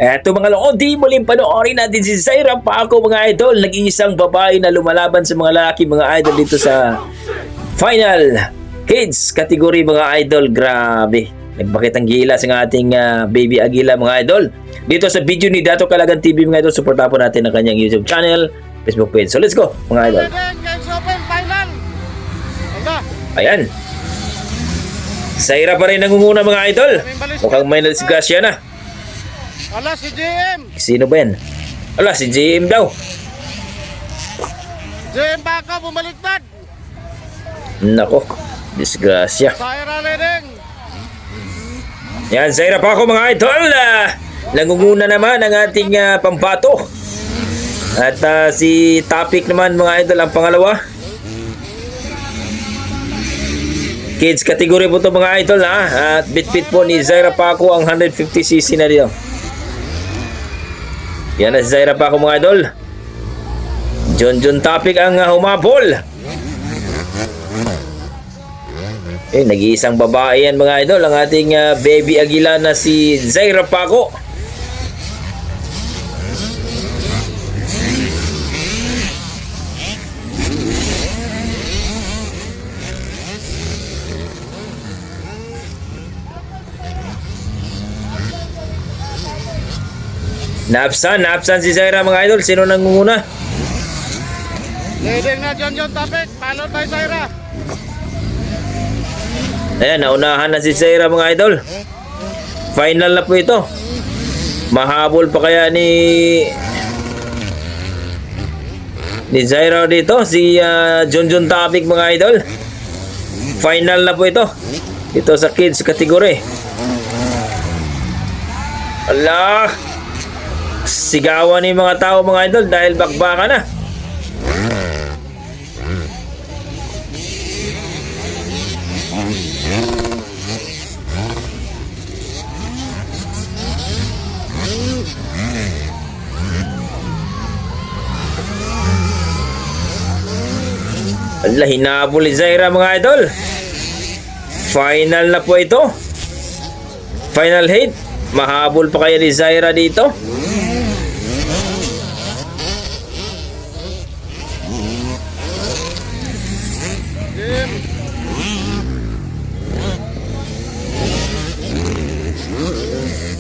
Eto mga loko, di muling panoorin natin si Zaira Paco mga idol. Nag-iisang babae na lumalaban sa mga lalaki mga idol dito sa Final Kids category mga idol. Grabe. Nagpakitang gila sa ating baby Agila mga idol. Dito sa video ni Dato Calagan TV mga idol, supportahan po natin ang kanyang YouTube channel, Facebook page. So let's go mga idol. Ayan. Zaira pa rin nangunguna mga idol. Mukhang may nadisgrasya na. Ala, si JM! Sino ba yan? Ala, si JM daw. JM baka bumaliktad! Nako, disgrasya. Zaira Ledeng! Yan, Zaira pa ako mga idol. Nangunguna naman ang ating pambato. At si Topic naman mga idol ang pangalawa. Kids category po ito mga idol ha. At bit-bit po ni Zaira Paco ang 150cc na dito. Yan na si Zaira Paco mga idol. John Topic ang humabol. Nag-iisang babae yan mga idol. Ang ating baby Agila na si Zaira Paco. Naapsan si Zaira mga idol. Sino nangunguna? Ledeng na John Topic, followed by Zaira. Ayan, naunahan na si Zaira mga idol. Final na po ito. Mahabol pa kaya ni Zaira dito si John Topic mga idol. Final na po ito. Dito sa kids category. Allah, sigawan ni mga tao mga idol dahil bakbaka na. Allah, hinabol ni Zaira mga idol. Final na po ito. Final hit. Mahabol pa kaya ni Zaira dito?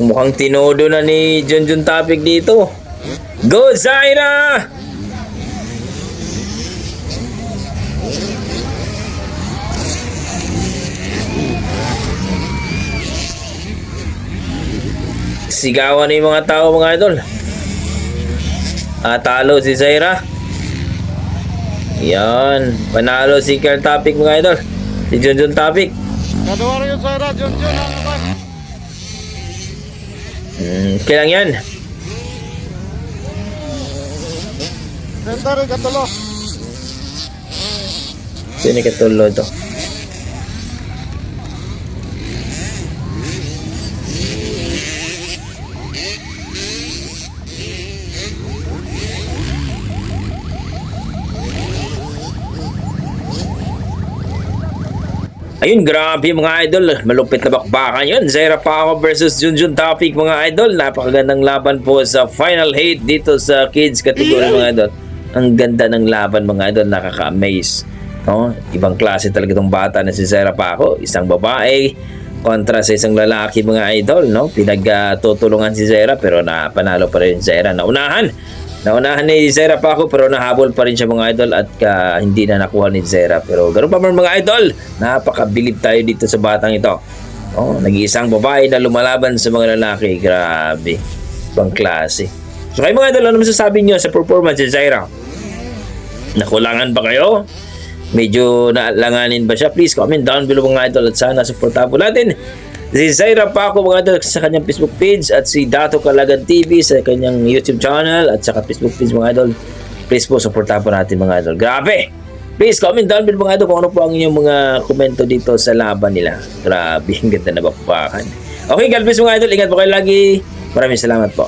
Mukhang tinodo na ni John Topic dito. Go Zaira! Sigawan na yung mga tao mga idol. Talo si Zaira. Yan. Panalo si Carl Topic mga idol. Si John Topic. Kaduwara yung Zaira, John ang naman. Kailang yan. Senta rin katulo. Sino katulo ito? Ayun, grabe mga idol. Malupit na bakbakan yun. Zaira Paco versus John Topic mga idol. Napakagandang laban po sa final hit dito sa kids category mga idol. Ang ganda ng laban mga idol. Nakaka-amaze. No? Ibang klase talaga itong bata na si Zaira Paco. Isang babae kontra sa isang lalaki mga idol. No? Pinagtutulungan si Zaira pero napanalo pa rin Zaira. Naunahan ni Zaira Paco pero nahabol pa rin siya mga idol at hindi na nakuha ni Zaira. Pero ganoon pa man mga idol, napakabilib tayo dito sa batang ito. Nag-iisang babae na lumalaban sa mga lalaki. Grabe. Ibang klase. So kayo mga idol, ano masasabi nyo sa performance ni Zaira? Nakulangan ba kayo? Medyo naalanganin ba siya? Please comment down below mga idol at sana supportahan po natin si Zaira Paco mga idol sa kanyang Facebook page at si Dato Calagan TV sa kanyang YouTube channel at saka Facebook page mga idol. Please po supportahan po natin mga idol. Grabe! Please comment down below mga idol kung ano po ang inyong mga komento dito sa laban nila. Grabe, ang ganda na bakbakan. Okay, God bless mga idol. Ingat po kayo lagi. Maraming salamat po.